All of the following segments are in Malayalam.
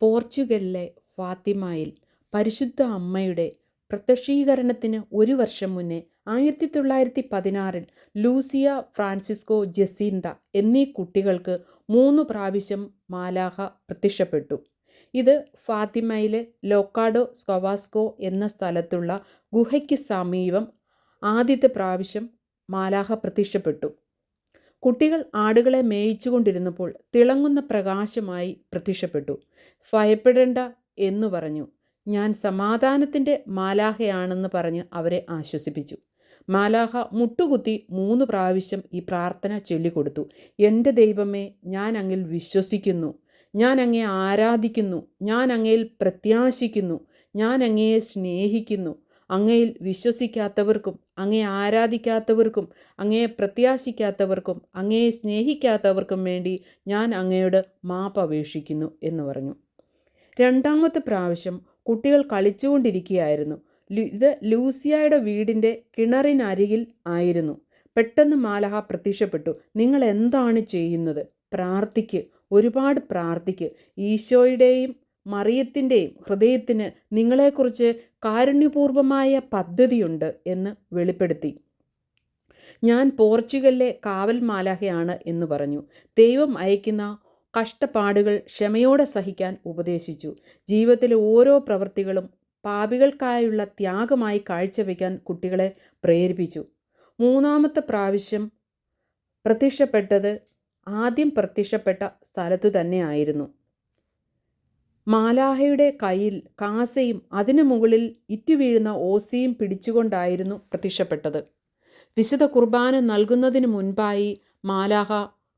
പോർച്ചുഗലിലെ ഫാത്തിമയിൽ പരിശുദ്ധ അമ്മയുടെ പ്രത്യക്ഷീകരണത്തിന് ഒരു വർഷം മുന്നേ 1916 ലൂസിയ, ഫ്രാൻസിസ്കോ, ജസീന്ത എന്നീ കുട്ടികൾക്ക് 3 പ്രാവശ്യം മാലാഖ പ്രത്യക്ഷപ്പെട്ടു. ഇത് ഫാത്തിമയിലെ ലോക്കാഡോ സ്കവാസ്കോ എന്ന സ്ഥലത്തുള്ള ഗുഹയ്ക്ക് സമീപം ആദ്യത്തെ പ്രാവശ്യം മാലാഖ പ്രത്യക്ഷപ്പെട്ടു. കുട്ടികൾ ആടുകളെ മേയിച്ചുകൊണ്ടിരുന്നപ്പോൾ തിളങ്ങുന്ന പ്രകാശമായി പ്രത്യക്ഷപ്പെട്ടു. ഭയപ്പെടേണ്ട എന്നു പറഞ്ഞു. ഞാൻ സമാധാനത്തിൻ്റെ മാലാഖയാണെന്ന് പറഞ്ഞ് അവരെ ആശ്വസിപ്പിച്ചു. മാലാഖ മുട്ടുകുത്തി 3 പ്രാവശ്യം ഈ പ്രാർത്ഥന ചൊല്ലിക്കൊടുത്തു. എൻ്റെ ദൈവമേ, ഞാൻ അങ്ങിൽ വിശ്വസിക്കുന്നു, ഞാൻ അങ്ങയെ ആരാധിക്കുന്നു, ഞാൻ അങ്ങയിൽ പ്രത്യാശിക്കുന്നു, ഞാൻ അങ്ങയെ സ്നേഹിക്കുന്നു. അങ്ങയിൽ വിശ്വസിക്കാത്തവർക്കും അങ്ങയെ ആരാധിക്കാത്തവർക്കും അങ്ങയെ പ്രത്യാശിക്കാത്തവർക്കും അങ്ങയെ സ്നേഹിക്കാത്തവർക്കും വേണ്ടി ഞാൻ അങ്ങയോട് മാപ്പ് അപേക്ഷിക്കുന്നു എന്ന് പറഞ്ഞു. രണ്ടാമത്തെ പ്രാവശ്യം കുട്ടികൾ കളിച്ചുകൊണ്ടിരിക്കുകയായിരുന്നു. ഇത് ലൂസിയയുടെ വീടിൻ്റെ കിണറിനരികിൽ ആയിരുന്നു. പെട്ടെന്ന് മാലാഖ പ്രത്യക്ഷപ്പെട്ടു. നിങ്ങൾ എന്താണ് ചെയ്യുന്നത്? പ്രാർത്ഥിക്ക്, ഒരുപാട് പ്രാർത്ഥിക്ക്. ഈശോയുടെയും മറിയത്തിൻ്റെയും ഹൃദയത്തിന് നിങ്ങളെക്കുറിച്ച് കാരുണ്യപൂർവമായ പദ്ധതിയുണ്ട് എന്ന് വെളിപ്പെടുത്തി. ഞാൻ പോർച്ചുഗലിലെ കാവൽ മാലാഖയാണ് എന്ന് പറഞ്ഞു. ദൈവം അയക്കുന്ന കഷ്ടപ്പാടുകൾ ക്ഷമയോടെ സഹിക്കാൻ ഉപദേശിച്ചു. ജീവിതത്തിലെ ഓരോ പ്രവൃത്തികളും പാപികൾക്കായുള്ള ത്യാഗമായി കാഴ്ചവെക്കാൻ കുട്ടികളെ പ്രേരിപ്പിച്ചു. മൂന്നാമത്തെ പ്രാവശ്യം പ്രത്യക്ഷപ്പെട്ടത് ആദ്യം പ്രത്യക്ഷപ്പെട്ട സ്ഥലത്തു തന്നെയായിരുന്നു. മാലാഖയുടെ കയ്യിൽ കാസയും അതിനു മുകളിൽ ഇറ്റുവീഴുന്ന ഓസിയും പിടിച്ചുകൊണ്ടായിരുന്നു പ്രത്യക്ഷപ്പെട്ടത്. വിശുദ്ധ കുർബാന നൽകുന്നതിന് മുൻപായി മാലാഖ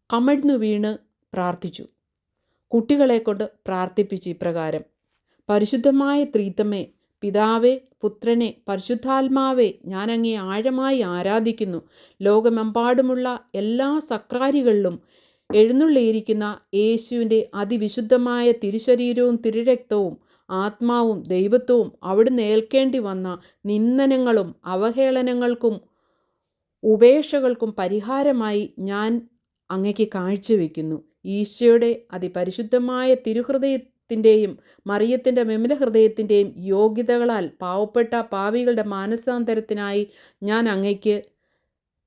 കമഴ്ന്നു വീണ് പ്രാർത്ഥിച്ചു. കുട്ടികളെ കൊണ്ട് പ്രാർത്ഥിപ്പിച്ചു ഇപ്രകാരം: പരിശുദ്ധമായ ത്രിത്വമേ, പിതാവേ, പുത്രനെ, പരിശുദ്ധാത്മാവേ, ഞാൻ അങ്ങയെ ആഴമായി ആരാധിക്കുന്നു. ലോകമെമ്പാടുമുള്ള എല്ലാ സക്രാരികളിലും എഴുന്നള്ളിയിരിക്കുന്ന യേശുവിൻ്റെ അതിവിശുദ്ധമായ തിരുശരീരവും തിരുരക്തവും ആത്മാവും ദൈവത്വവും അവിടുന്ന് ഏൽക്കേണ്ടി വന്ന നിന്ദനങ്ങളും അവഹേളനങ്ങൾക്കും ഉപേക്ഷകൾക്കും പരിഹാരമായി ഞാൻ അങ്ങയ്ക്ക് കാഴ്ചവെക്കുന്നു. ഈശോയുടെ അതിപരിശുദ്ധമായ തിരുഹൃദയത്തിൻ്റെയും മറിയത്തിൻ്റെ വിമല ഹൃദയത്തിൻ്റെയും യോഗ്യതകളാൽ പാവപ്പെട്ട പാപികളുടെ മാനസാന്തരത്തിനായി ഞാൻ അങ്ങയ്ക്ക്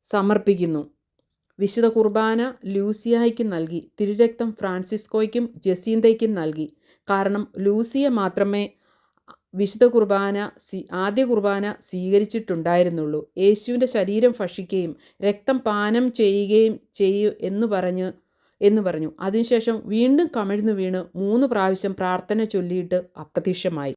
സമർപ്പിക്കുന്നു. വിശുദ്ധ കുർബാന ലൂസിയായ്ക്കും നൽകി. തിരുരക്തം ഫ്രാൻസിസ്കോയ്ക്കും ജസീന്തയ്ക്കും നൽകി. കാരണം ലൂസിയ മാത്രമേ വിശുദ്ധ കുർബാന ആദ്യ കുർബാന സ്വീകരിച്ചിട്ടുണ്ടായിരുന്നുള്ളൂ. യേശുവിൻ്റെ ശരീരം ഭക്ഷിക്കുകയും രക്തം പാനം ചെയ്യുകയും ചെയ്യൂ എന്ന് പറഞ്ഞു. അതിനുശേഷം വീണ്ടും കമിഴ്ന്നു വീണ് 3 പ്രാവശ്യം പ്രാർത്ഥന ചൊല്ലിയിട്ട് അപ്രത്യക്ഷമായി.